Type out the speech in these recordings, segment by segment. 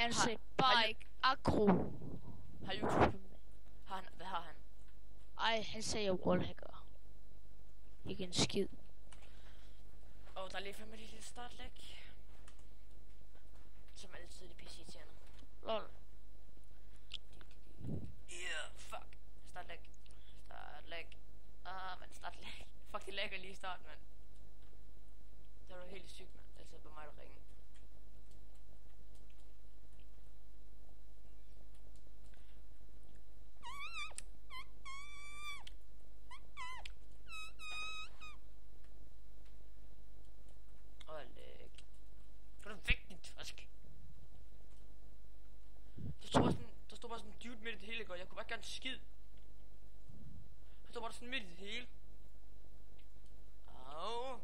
Han ser bare ikke aggro. Har YouTube? Hvad har han? Ej, han sagde wallhacker. Ikke en skid. Der er lige 5 af de lille startlæg. Som altid i PC-tjerne. Lol. Fuck. Startlæg. Men startlæg. Fuck, det lægger lige i starten, mand. Det var helt sygt, mand. Altså på mig, der ringe. Læg. Få det væk, din tosk. Der stod bare sådan en dude midt i det hele, og jeg kunne bare gøre en skid. Der stod bare sådan midt i det hele. Au.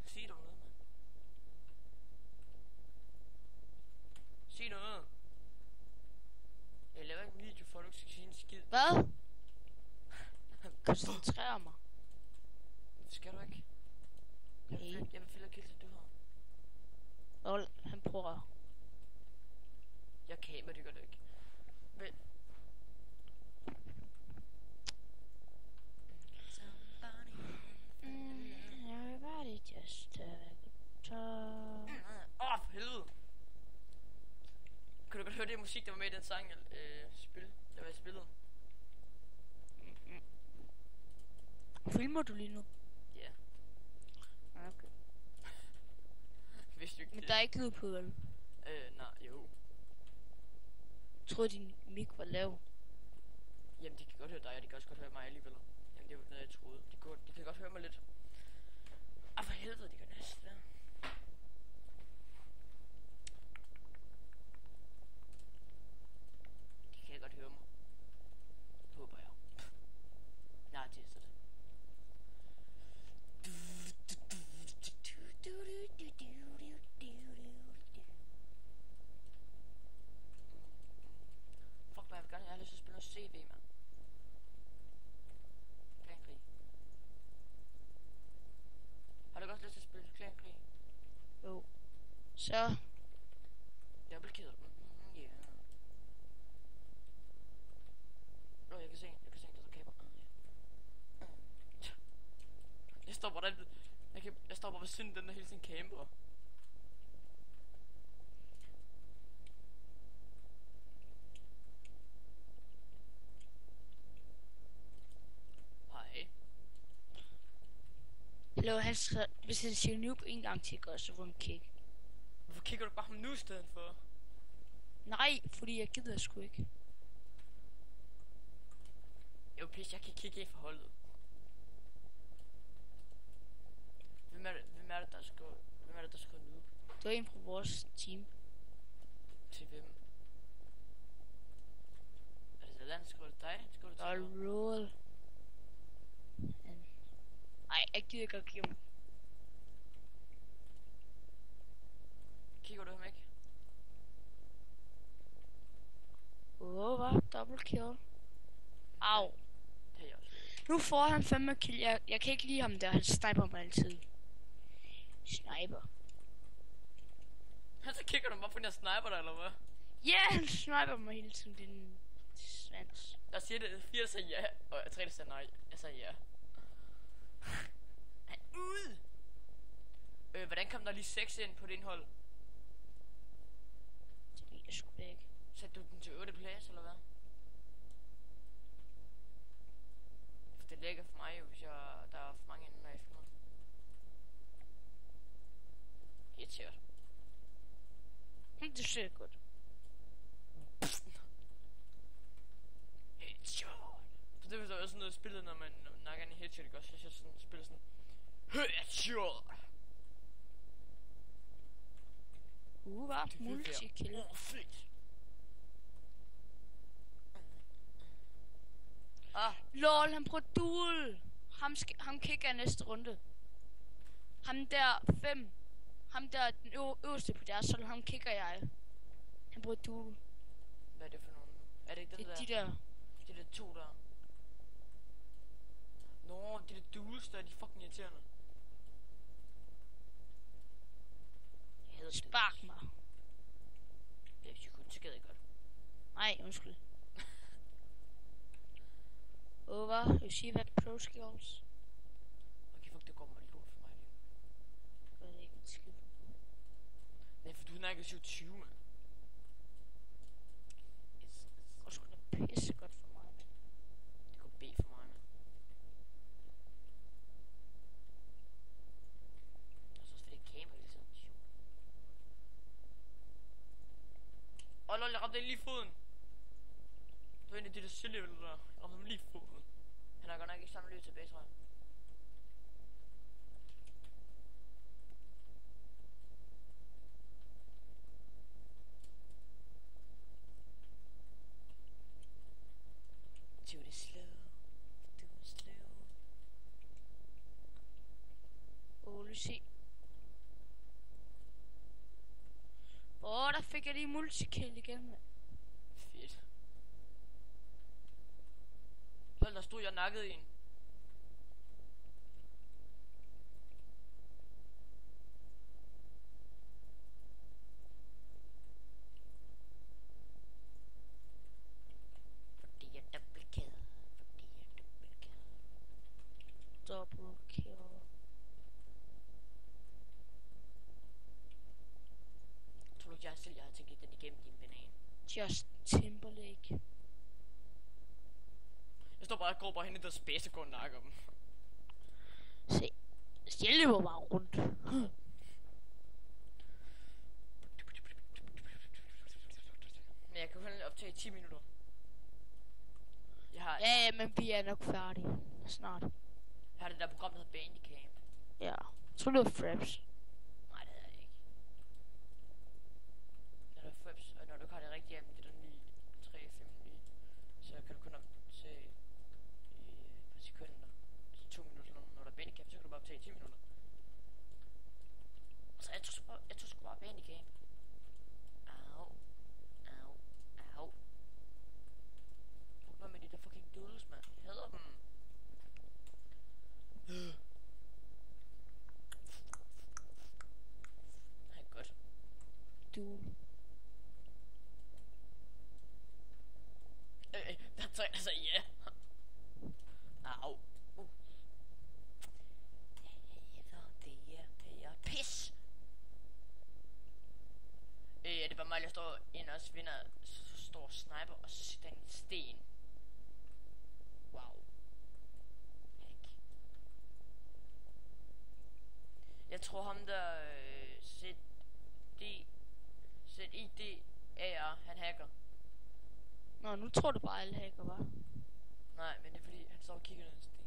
Sig dog noget, mand. Sig noget. Jeg laver ikke en video for, at du ikke skal sige en skid. Hvad? Koncentrer mig. Det skal du ikke. Jeg vil fælde kill til du har. Lol, han prøver. Jeg kan, men det gør det ikke. Men... Everybody just take a talk. For helvede. Kan du godt høre det musik, der var med i den sang, der var i spillet? Filmer du lige nu? Ja. Okay. Vidste du ikke Men det? der er ikke lyd på, vel? Nej, jo. Jeg troede, din mic var lav. Jamen, de kan godt høre dig, og de kan også godt høre mig alligevel. Jamen, det var noget, jeg troede. De kan godt høre mig lidt. For helvede, de kan næsten der. De kan godt høre mig. Håber jeg. Jeg har testet det. Fuck, hvad jeg vil gerne. Jeg har lyst til at spille noget CV, mand. Klankrig. Har du godt lyst til at spille klankrig? Jo. Så. Double kill. Yeah. Jeg kan se, der står kæber. Jeg står bare der. Jeg står bare ved siden den der hele tiden camper. Hej. Hallo, hvis han siger noob en gang til, så får han kick. Hvorfor kigger du bare ham nu i stedet for? Nej, fordi jeg gider sgu ikke. Jo, please, jeg kan kigge i forholdet. Hvem er det, der skal noob? Du er en fra vores team. Til hvem? Er det Zaldan, skriver det dig? Skriver det til Og mig? roll. Nej, jeg gider ikke at give ham. Kigger du ham ikke? Hvad? Double kill. Au. Det er jeg også. Nu får han 5 kill. Jeg kan ikke lide ham der. Han sniper mig altid. Sniper. Så kigger du bare på, den jeg sniper dig, eller hvad? Ja, han sniper mig hele tiden. Din svans. Jeg siger det, 4 der sagde ja, og 3 der sagde nej. Jeg sagde ja. Han er ude! Hvordan kom der lige 6 ind på din hold? Det ved jeg sgu da ikke. Satte du den til 8 plads, eller hvad? For det ligger for mig jo, hvis der er for mange inden, når jeg filmer. Irriteret. Det ser godt. Headshot. Så det er så også sådan noget spillet, når man nakker en headshot, ikke også? Så jeg sådan spiller sådan headshot. Var multi-kill. Fedt. Lol, han prøver duel. Ham kigger jeg næste runde. Ham der 5. Ham der den øverste på deres hold, ham kigger jeg. Han prøver duel. Hvad er det for nogen? Er det ikke den Det er der? de der. Det er de 2 der. Nå, det er de duels der, de er fucking irriterende. Spark mig. så gad jeg godt. Nej, undskyld. Over. You see that pro skills? Okay, fuck, det går mig lort for mig lige. Jeg ved ikke, hvad skid. Nej, for du er ikke 27, mand. Det går sgu da pisse godt for mig, mand. Det går B for mig, mand. Og så også fordi kamera er sådan sjovt. Åh, lol, jeg ramte den lige i foden. Det var en af de der sølvlevel der. Jeg ramte ham lige i foden. Han har godt nok ikke samme løb tilbage, tror jeg. Do it slow. Do it slow. Ole, se. Der fik jeg lige multikill igen, mand. Fedt. Hold, der stod jeg nakket i en. Fordi jeg double kill. Double kill. Tror du ikke, jeg selv har tænkt den igennem din banan? Just Timberlake. Jeg står bare og går bare hen i der space og går og nakker dem. Se. Jeg løber bare rundt. Men jeg kan kun optage 10 minutter. Jeg har, Ja, men vi er nok færdige. Snart. jeg har det der program, der hedder Bandicam. Ja. Jeg tror det var Fraps. Nej, det er jeg ikke. Når der er Fraps, og når du ikke har det rigtige af dem, det er der 9, 3, 5, 9, så kan du kun optage i på sekunder. Så 2 minutter. Når der er Bandicam, så kan du bare optage 10 minutter. Så jeg tror sgu bare Bandicam. Au. Au. Au. Prøv med de der fucking doodles, mand. Jeg hader dem. Nej, godt. Du. Der tror jeg altså ja. Au. Det er pis. Det er bare mig, der står ind og også vinder, så står sniper, og så sitter han i en sten. Wow. Hack. Jeg tror ham der ZIDAR, han hacker. Nå, nu tror du bare alle hacker, hva'? Nej, men det er fordi, han står og kigger ned i en sten.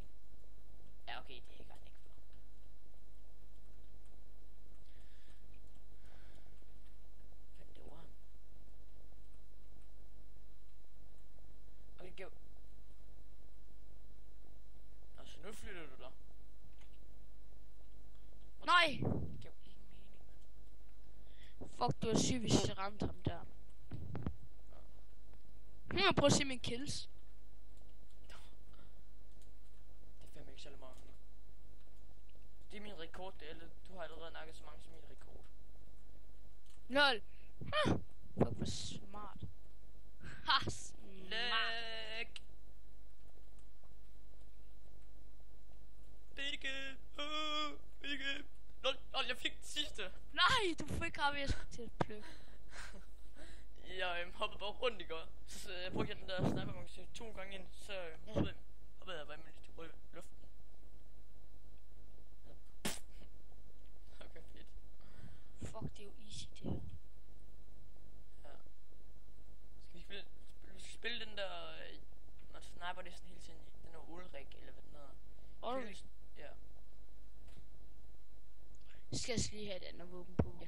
Ja, okay, det hacker han ikke for. Men det var ham. Okay, gav. Altså, nu flytter du dig. Nej! Det gav ingen mening, mand. Fuck, det var sygt, hvis jeg ramte ham der. Prøv at se mine kills. Det er fandme ikke særlig mange. Det er min rekord, det er, eller du har allerede nakket så mange som min rekord. Lol. Fuck, hvor smart. Ha, smart. Læk! Bitte! Bitte! Lol, jeg fik den sidste! Nej, du fik ham, jeg skulle til at plukke. Jeg hoppede bare rundt i går. Så jeg brugte den der sniper 2 gange ind, så hoppede jeg bare med lidt rød luften. Okay, fedt. Fuck, det er jo easy, det her. Ja. Skal vi spille den der, når sniper det sådan hele tiden i? Den der Ulrik, eller hvad den hedder? Ulrik? Ja. Skal jeg lige have et andet våben på?